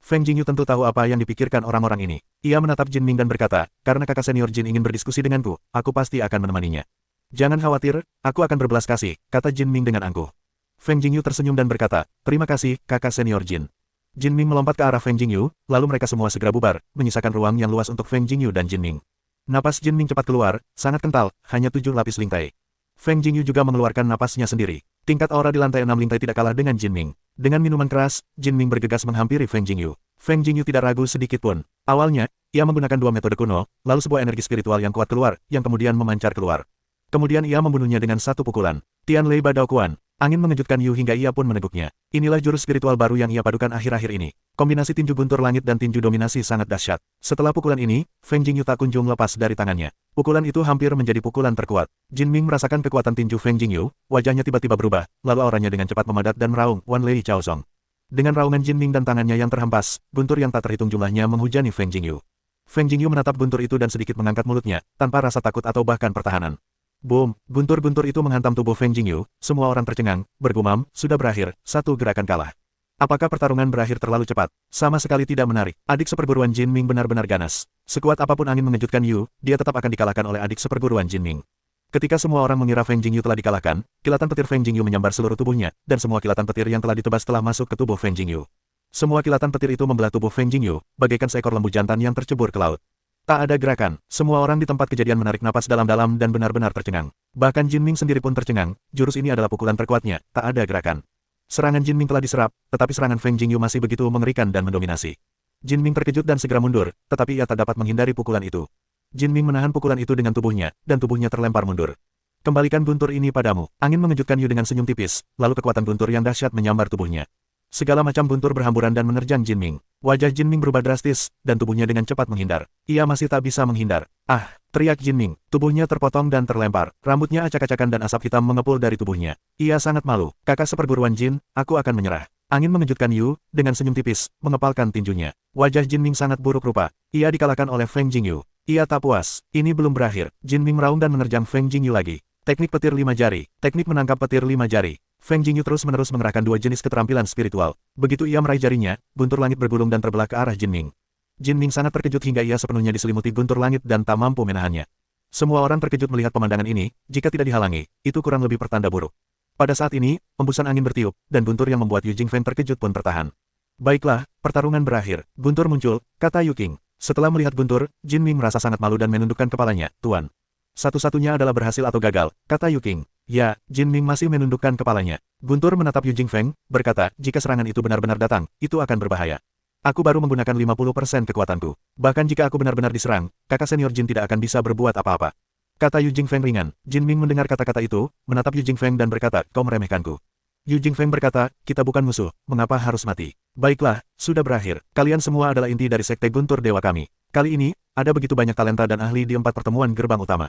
Feng Jingyu tentu tahu apa yang dipikirkan orang-orang ini. Ia menatap Jin Ming dan berkata, karena kakak senior Jin ingin berdiskusi denganku, aku pasti akan menemaninya. Jangan khawatir, aku akan berbelas kasih, kata Jin Ming dengan angkuh. Feng Jingyu tersenyum dan berkata, terima kasih, kakak senior Jin. Jin Ming melompat ke arah Feng Jingyu, lalu mereka semua segera bubar, menyisakan ruang yang luas untuk Feng Jingyu dan Jin Ming. Napas Jin Ming cepat keluar, sangat kental, hanya 7 lapis lingtai. Feng Jingyu juga mengeluarkan napasnya sendiri. Tingkat aura di lantai 6 lingtai tidak kalah dengan Jin Ming. Dengan minuman keras, Jin Ming bergegas menghampiri Feng Jingyu. Feng Jingyu tidak ragu sedikit pun. Awalnya, ia menggunakan 2 metode kuno, lalu sebuah energi spiritual yang kuat keluar, yang kemudian memancar keluar. Kemudian ia membunuhnya dengan satu pukulan. Tianlei Badao Kuan. Angin mengejutkan Yu hingga ia pun meneguknya. Inilah jurus spiritual baru yang ia padukan akhir-akhir ini. Kombinasi tinju guntur langit dan tinju dominasi sangat dahsyat. Setelah pukulan ini, Feng Jingyu tak kunjung lepas dari tangannya. Pukulan itu hampir menjadi pukulan terkuat. Jin Ming merasakan kekuatan tinju Feng Jingyu, wajahnya tiba-tiba berubah, lalu auranya dengan cepat memadat dan meraung, Wan Lei Chaozong. Dengan raungan Jin Ming dan tangannya yang terhempas, guntur yang tak terhitung jumlahnya menghujani Feng Jingyu. Feng Jingyu menatap guntur itu dan sedikit mengangkat mulutnya, tanpa rasa takut atau bahkan pertahanan. Boom, guntur-guntur itu menghantam tubuh Feng Jingyu, semua orang tercengang, bergumam, sudah berakhir, satu gerakan kalah. Apakah pertarungan berakhir terlalu cepat? Sama sekali tidak menarik. Adik seperguruan Jin Ming benar-benar ganas. Sekuat apapun angin mengejutkan Yu, dia tetap akan dikalahkan oleh adik seperguruan Jin Ming. Ketika semua orang mengira Feng Jingyu telah dikalahkan, kilatan petir Feng Jingyu menyambar seluruh tubuhnya, dan semua kilatan petir yang telah ditebas telah masuk ke tubuh Feng Jingyu. Semua kilatan petir itu membelah tubuh Feng Jingyu, bagaikan seekor lembu jantan yang tercebur ke laut. Tak ada gerakan, semua orang di tempat kejadian menarik napas dalam-dalam dan benar-benar tercengang. Bahkan Jin Ming sendiri pun tercengang, jurus ini adalah pukulan terkuatnya, tak ada gerakan. Serangan Jin Ming telah diserap, tetapi serangan Feng Jingyu masih begitu mengerikan dan mendominasi. Jin Ming terkejut dan segera mundur, tetapi ia tak dapat menghindari pukulan itu. Jin Ming menahan pukulan itu dengan tubuhnya, dan tubuhnya terlempar mundur. Kembalikan guntur ini padamu. Angin mengejutkan Yu dengan senyum tipis, lalu kekuatan guntur yang dahsyat menyambar tubuhnya. Segala macam guntur berhamburan dan menerjang Jin Ming. Wajah Jin Ming berubah drastis, dan tubuhnya dengan cepat menghindar. Ia masih tak bisa menghindar. Ah, teriak Jin Ming. Tubuhnya terpotong dan terlempar. Rambutnya acak-acakan dan asap hitam mengepul dari tubuhnya. Ia sangat malu. Kakak seperguruan Jin, aku akan menyerah. Angin mengejutkan Yu, dengan senyum tipis, mengepalkan tinjunya. Wajah Jin Ming sangat buruk rupa. Ia dikalahkan oleh Feng Jingyu. Ia tak puas. Ini belum berakhir. Jin Ming meraung dan menerjang Feng Jingyu lagi. Teknik petir 5 jari. Teknik menangkap petir 5 jari. Feng Jingyu terus-menerus mengerahkan 2 jenis keterampilan spiritual. Begitu ia meraih jarinya, guntur langit bergulung dan terbelah ke arah Jin Ming. Jin Ming sangat terkejut hingga ia sepenuhnya diselimuti guntur langit dan tak mampu menahannya. Semua orang terkejut melihat pemandangan ini, jika tidak dihalangi, itu kurang lebih pertanda buruk. Pada saat ini, hembusan angin bertiup, dan guntur yang membuat Yu Jingfeng terkejut pun tertahan. Baiklah, pertarungan berakhir. Guntur muncul, kata Yu Qing. Setelah melihat guntur, Jin Ming merasa sangat malu dan menundukkan kepalanya, Tuan. Satu-satunya adalah berhasil atau gagal, kata Yu Qing. Ya, Jin Ming masih menundukkan kepalanya. Guntur menatap Yu Jingfeng, berkata, jika serangan itu benar-benar datang, itu akan berbahaya. Aku baru menggunakan 50% kekuatanku. Bahkan jika aku benar-benar diserang, kakak senior Jin tidak akan bisa berbuat apa-apa. Kata Yu Jingfeng ringan. Jin Ming mendengar kata-kata itu, menatap Yu Jingfeng dan berkata, kau meremehkanku. Yu Jingfeng berkata, kita bukan musuh, mengapa harus mati? Baiklah, sudah berakhir. Kalian semua adalah inti dari sekte Guntur Dewa kami. Kali ini, ada begitu banyak talenta dan ahli di 4 pertemuan gerbang utama.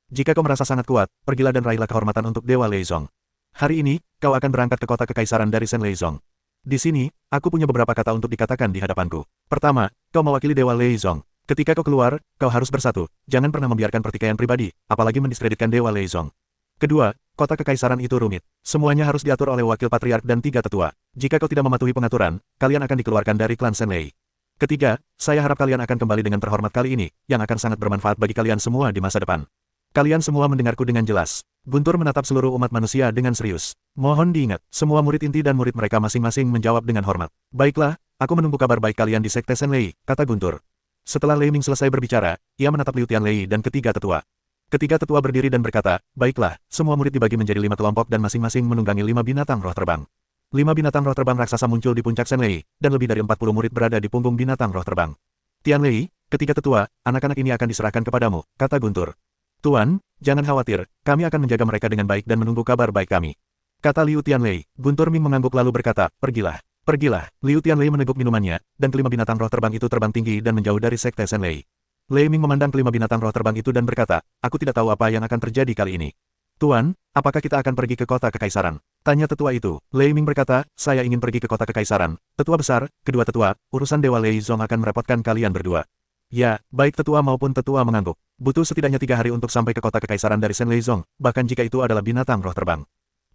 Jika kau merasa sangat kuat, pergilah dan raihlah kehormatan untuk Dewa Leizong. Hari ini, kau akan berangkat ke kota kekaisaran dari Shen Leizong. Di sini, aku punya beberapa kata untuk dikatakan di hadapanku. Pertama, kau mewakili Dewa Leizong. Ketika kau keluar, kau harus bersatu. Jangan pernah membiarkan pertikaian pribadi, apalagi mendiskreditkan Dewa Leizong. Kedua, kota kekaisaran itu rumit. Semuanya harus diatur oleh wakil patriark dan 3 tetua. Jika kau tidak mematuhi pengaturan, kalian akan dikeluarkan dari klan Shenlei. Ketiga, saya harap kalian akan kembali dengan terhormat kali ini, yang akan sangat bermanfaat bagi kalian semua di masa depan. Kalian semua mendengarku dengan jelas. Guntur menatap seluruh umat manusia dengan serius. Mohon diingat, semua murid inti dan murid mereka masing-masing menjawab dengan hormat. Baiklah, aku menunggu kabar baik kalian di Sekte Shenlei, kata Guntur. Setelah Lei Ming selesai berbicara, ia menatap Liu Tianlei dan ketiga tetua. Ketiga tetua berdiri dan berkata, baiklah, semua murid dibagi menjadi 5 kelompok dan masing-masing menunggangi 5 binatang roh terbang. 5 binatang roh terbang raksasa muncul di puncak Shenlei, dan lebih dari 40 murid berada di punggung binatang roh terbang. Tianlei, ketiga tetua, anak-anak ini akan diserahkan kepadamu, kata Guntur. Tuan, jangan khawatir, kami akan menjaga mereka dengan baik dan menunggu kabar baik kami. Kata Liu Tianlei. Guntur Ming mengangguk lalu berkata, pergilah. Pergilah. Liu Tianlei meneguk minumannya, dan kelima binatang roh terbang itu terbang tinggi dan menjauh dari Sekte Shenlei. Lei Ming memandang kelima binatang roh terbang itu dan berkata, aku tidak tahu apa yang akan terjadi kali ini. Tuan, apakah kita akan pergi ke kota kekaisaran? Tanya tetua itu. Lei Ming berkata, saya ingin pergi ke kota kekaisaran. Tetua besar, kedua tetua, urusan Dewa Leizong akan merepotkan kalian berdua. Ya, baik tetua maupun tetua mengangguk. Butuh setidaknya 3 hari untuk sampai ke kota kekaisaran dari Shen Leizong, bahkan jika itu adalah binatang roh terbang.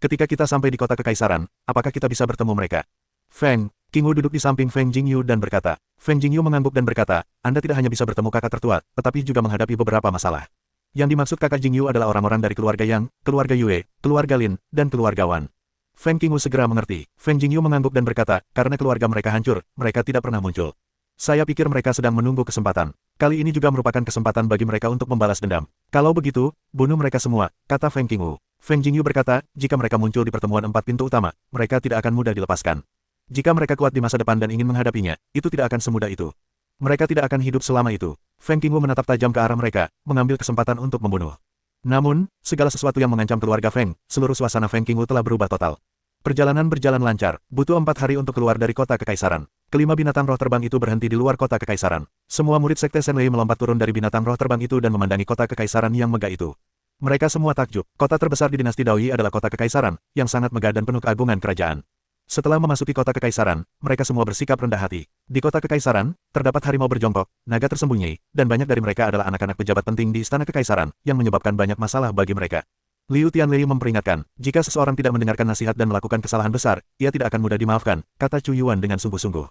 Ketika kita sampai di kota kekaisaran, apakah kita bisa bertemu mereka? Feng Qingwu duduk di samping Feng Jingyu dan berkata. Feng Jingyu mengangguk dan berkata, Anda tidak hanya bisa bertemu kakak tertua, tetapi juga menghadapi beberapa masalah. Yang dimaksud kakak Jingyu adalah orang-orang dari keluarga Yang, keluarga Yue, keluarga Lin, dan keluarga Wan. Feng Qingwu segera mengerti. Feng Jingyu mengangguk dan berkata, karena keluarga mereka hancur, mereka tidak pernah muncul. Saya pikir mereka sedang menunggu kesempatan. Kali ini juga merupakan kesempatan bagi mereka untuk membalas dendam. Kalau begitu, bunuh mereka semua, kata Feng Qingwu. Feng Jingyu berkata, jika mereka muncul di pertemuan 4 pintu utama, mereka tidak akan mudah dilepaskan. Jika mereka kuat di masa depan dan ingin menghadapinya, itu tidak akan semudah itu. Mereka tidak akan hidup selama itu. Feng Qingwu menatap tajam ke arah mereka, mengambil kesempatan untuk membunuh. Namun, segala sesuatu yang mengancam keluarga Feng, seluruh suasana Feng Qingwu telah berubah total. Perjalanan berjalan lancar, butuh 4 hari untuk keluar dari kota kekaisaran. Kelima binatang roh terbang itu berhenti di luar kota kekaisaran. Semua murid Sekte Shenlei melompat turun dari binatang roh terbang itu dan memandangi kota kekaisaran yang megah itu. Mereka semua takjub. Kota terbesar di dinasti Daoyi adalah kota kekaisaran, yang sangat megah dan penuh keagungan kerajaan. Setelah memasuki kota kekaisaran, mereka semua bersikap rendah hati. Di kota kekaisaran, terdapat harimau berjongkok, naga tersembunyi, dan banyak dari mereka adalah anak-anak pejabat penting di istana kekaisaran, yang menyebabkan banyak masalah bagi mereka. Liu Tianlei memperingatkan, jika seseorang tidak mendengarkan nasihat dan melakukan kesalahan besar, ia tidak akan mudah dimaafkan, kata Chu Yuan dengan sungguh-sungguh.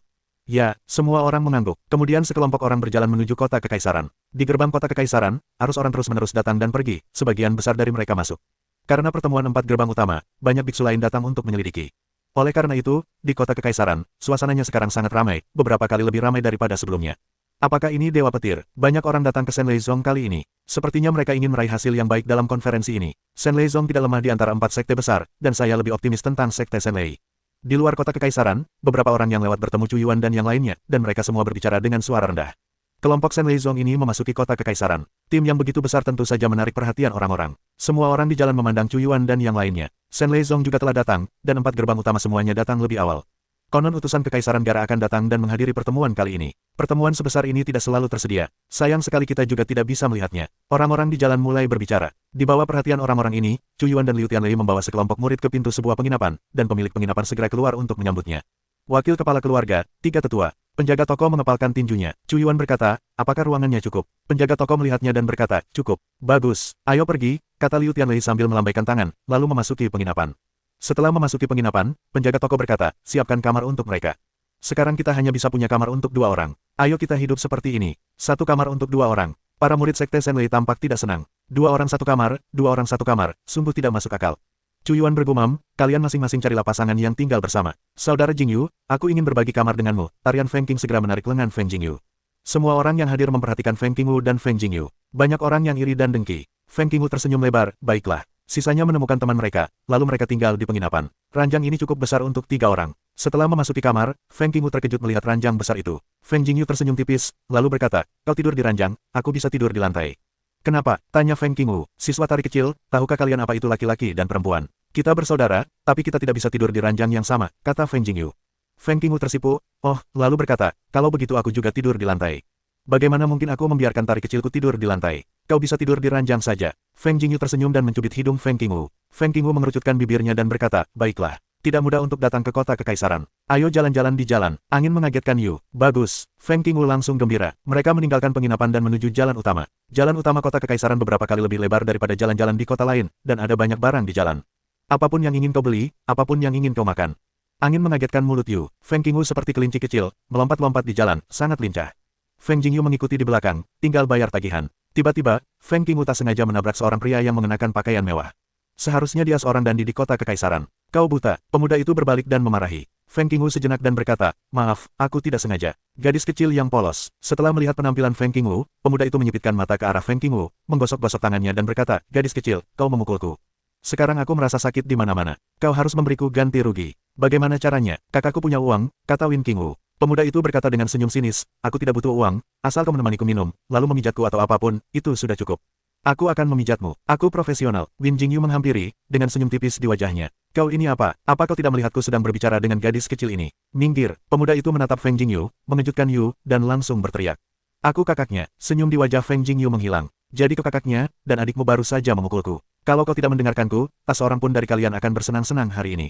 Ya, semua orang mengangguk. Kemudian sekelompok orang berjalan menuju kota kekaisaran. Di gerbang kota kekaisaran, arus orang terus-menerus datang dan pergi, sebagian besar dari mereka masuk. Karena pertemuan 4 gerbang utama, banyak biksu lain datang untuk menyelidiki. Oleh karena itu, di kota kekaisaran, suasananya sekarang sangat ramai, beberapa kali lebih ramai daripada sebelumnya. Apakah ini Dewa Petir? Banyak orang datang ke Shen Leizong kali ini. Sepertinya mereka ingin meraih hasil yang baik dalam konferensi ini. Shen Leizong tidak lemah di antara 4 sekte besar, dan saya lebih optimis tentang sekte Shenlei. Di luar kota kekaisaran, beberapa orang yang lewat bertemu Chu Yuan dan yang lainnya, dan mereka semua berbicara dengan suara rendah. Kelompok Shen Leizong ini memasuki kota kekaisaran. Tim yang begitu besar tentu saja menarik perhatian orang-orang. Semua orang di jalan memandang Chu Yuan dan yang lainnya. Shen Leizong juga telah datang, dan 4 gerbang utama semuanya datang lebih awal. Konon utusan kekaisaran Gara akan datang dan menghadiri pertemuan kali ini. Pertemuan sebesar ini tidak selalu tersedia. Sayang sekali kita juga tidak bisa melihatnya. Orang-orang di jalan mulai berbicara. Di bawah perhatian orang-orang ini, Chu Yuan dan Liu Tianlei membawa sekelompok murid ke pintu sebuah penginapan, dan pemilik penginapan segera keluar untuk menyambutnya. Wakil kepala keluarga, 3 tetua. Penjaga toko mengepalkan tinjunya. Chu Yuan berkata, apakah ruangannya cukup? Penjaga toko melihatnya dan berkata, cukup. Bagus. Ayo pergi, kata Liu Tianlei sambil melambaikan tangan, lalu memasuki penginapan. Setelah memasuki penginapan, penjaga toko berkata, siapkan kamar untuk mereka. Sekarang kita hanya bisa punya kamar untuk 2 orang. Ayo kita hidup seperti ini. 1 kamar untuk 2 orang. Para murid sekte Shenlei tampak tidak senang. 2 orang 1 kamar, 2 orang 1 kamar, sungguh tidak masuk akal. Chu Yuan bergumam, kalian masing-masing carilah pasangan yang tinggal bersama. Saudara Jingyu, aku ingin berbagi kamar denganmu. Tarian Feng Qing segera menarik lengan Feng Jingyu. Semua orang yang hadir memperhatikan Feng Qingwu dan Feng Jingyu. Banyak orang yang iri dan dengki. Feng Qingwu tersenyum lebar, baiklah. Sisanya menemukan teman mereka, lalu mereka tinggal di penginapan. Ranjang ini cukup besar untuk 3 orang. Setelah memasuki kamar, Feng Qingwu terkejut melihat ranjang besar itu. Feng Jingyu tersenyum tipis, lalu berkata, kau tidur di ranjang, aku bisa tidur di lantai. Kenapa? Tanya Feng Qingwu. Siswa tari kecil, tahukah kalian apa itu laki-laki dan perempuan? Kita bersaudara, tapi kita tidak bisa tidur di ranjang yang sama, kata Feng Jingyu. Feng Qingwu tersipu, oh, lalu berkata, kalau begitu aku juga tidur di lantai. Bagaimana mungkin aku membiarkan tarik kecilku tidur di lantai? Kau bisa tidur di ranjang saja. Feng Jingyu tersenyum dan mencubit hidung Feng Qingwu. Feng Qingwu mengerucutkan bibirnya dan berkata, baiklah. Tidak mudah untuk datang ke kota kekaisaran. Ayo jalan-jalan di jalan. Angin mengagetkan Yu. Bagus. Feng Qingwu langsung gembira. Mereka meninggalkan penginapan dan menuju jalan utama. Jalan utama kota kekaisaran beberapa kali lebih lebar daripada jalan-jalan di kota lain, dan ada banyak barang di jalan. Apapun yang ingin kau beli, apapun yang ingin kau makan. Angin mengagetkan mulut Yu. Feng Qingwu seperti kelinci kecil, melompat-lompat di jalan, sangat lincah. Feng Jingyu mengikuti di belakang, tinggal bayar tagihan. Tiba-tiba, Feng Qingwu tak sengaja menabrak seorang pria yang mengenakan pakaian mewah. Seharusnya dia seorang dandy di kota kekaisaran. Kau buta. Pemuda itu berbalik dan memarahi. Feng Qingwu sejenak dan berkata, maaf, aku tidak sengaja. Gadis kecil yang polos. Setelah melihat penampilan Feng Qingwu, pemuda itu menyipitkan mata ke arah Feng Qingwu, menggosok-gosok tangannya dan berkata, gadis kecil, kau memukulku. Sekarang aku merasa sakit di mana-mana. Kau harus memberiku ganti rugi. Bagaimana caranya? Kakakku punya uang, kata Win Qingwu. Pemuda itu berkata dengan senyum sinis, aku tidak butuh uang, asal kau menemaniku minum, lalu memijatku atau apapun, itu sudah cukup. Aku akan memijatmu. Aku profesional. Win Jingyu menghampiri, dengan senyum tipis di wajahnya. Kau ini apa? Apa kau tidak melihatku sedang berbicara dengan gadis kecil ini? Minggir. Pemuda itu menatap Feng Jingyu, mengejutkan Yu, dan langsung berteriak. Aku kakaknya. Senyum di wajah Feng Jingyu menghilang. Jadi kau kakaknya, dan adikmu baru saja memukulku. Kalau kau tidak mendengarkanku, tak seorang pun dari kalian akan bersenang-senang hari ini.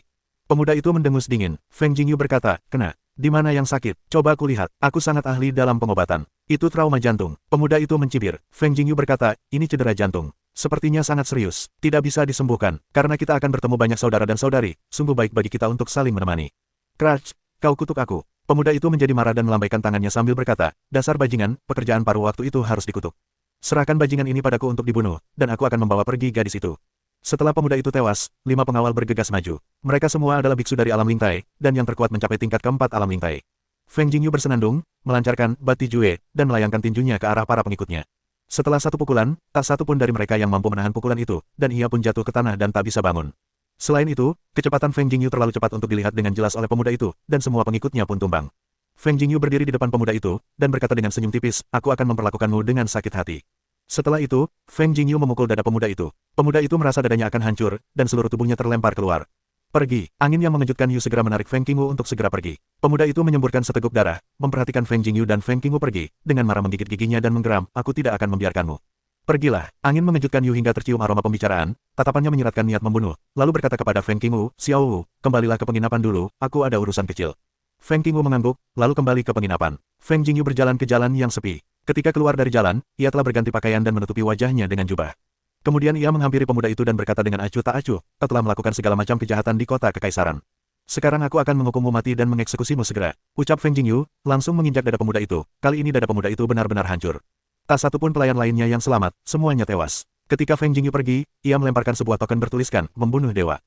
Pemuda itu mendengus dingin. Feng Jingyu berkata, kena. Di mana yang sakit? Coba aku lihat. Aku sangat ahli dalam pengobatan. Itu trauma jantung. Pemuda itu mencibir. Feng Jingyu berkata, ini cedera jantung. Sepertinya sangat serius. Tidak bisa disembuhkan. Karena kita akan bertemu banyak saudara dan saudari. Sungguh baik bagi kita untuk saling menemani. Crutch, kau kutuk aku. Pemuda itu menjadi marah dan melambaikan tangannya sambil berkata, dasar bajingan, pekerjaan paruh waktu itu harus dikutuk. Serahkan bajingan ini padaku untuk dibunuh, dan aku akan membawa pergi gadis itu. Setelah pemuda itu tewas, 5 pengawal bergegas maju. Mereka semua adalah biksu dari alam Lingtai, dan yang terkuat mencapai tingkat keempat alam Lingtai. Feng Jingyu bersenandung, melancarkan bati jue, dan melayangkan tinjunya ke arah para pengikutnya. Setelah satu pukulan, tak satu pun dari mereka yang mampu menahan pukulan itu, dan ia pun jatuh ke tanah dan tak bisa bangun. Selain itu, kecepatan Feng Jingyu terlalu cepat untuk dilihat dengan jelas oleh pemuda itu, dan semua pengikutnya pun tumbang. Feng Jingyu berdiri di depan pemuda itu, dan berkata dengan senyum tipis, aku akan memperlakukanmu dengan sakit hati. Setelah itu, Feng Jingyu memukul dada pemuda itu. Pemuda itu merasa dadanya akan hancur, dan seluruh tubuhnya terlempar keluar. Pergi. Angin yang mengejutkan Yu segera menarik Feng Qingwu untuk segera pergi. Pemuda itu menyemburkan seteguk darah, memperhatikan Feng Jingyu dan Feng Qingwu pergi, dengan marah menggigit giginya dan menggeram, aku tidak akan membiarkanmu. Pergilah. Angin mengejutkan Yu hingga tercium aroma pembicaraan, tatapannya menyiratkan niat membunuh, lalu berkata kepada Feng Qingwu, Xiao Wu, kembalilah ke penginapan dulu, aku ada urusan kecil. Feng Qingwu mengangguk, lalu kembali ke penginapan. Feng Jingyu berjalan ke jalan yang sepi. Ketika keluar dari jalan, ia telah berganti pakaian dan menutupi wajahnya dengan jubah. Kemudian ia menghampiri pemuda itu dan berkata dengan acuh tak acuh, kau telah melakukan segala macam kejahatan di kota kekaisaran. Sekarang aku akan menghukummu mati dan mengeksekusimu segera. Ucap Feng Jingyu, langsung menginjak dada pemuda itu. Kali ini dada pemuda itu benar-benar hancur. Tak satu pun pelayan lainnya yang selamat, semuanya tewas. Ketika Feng Jingyu pergi, ia melemparkan sebuah token bertuliskan, membunuh dewa.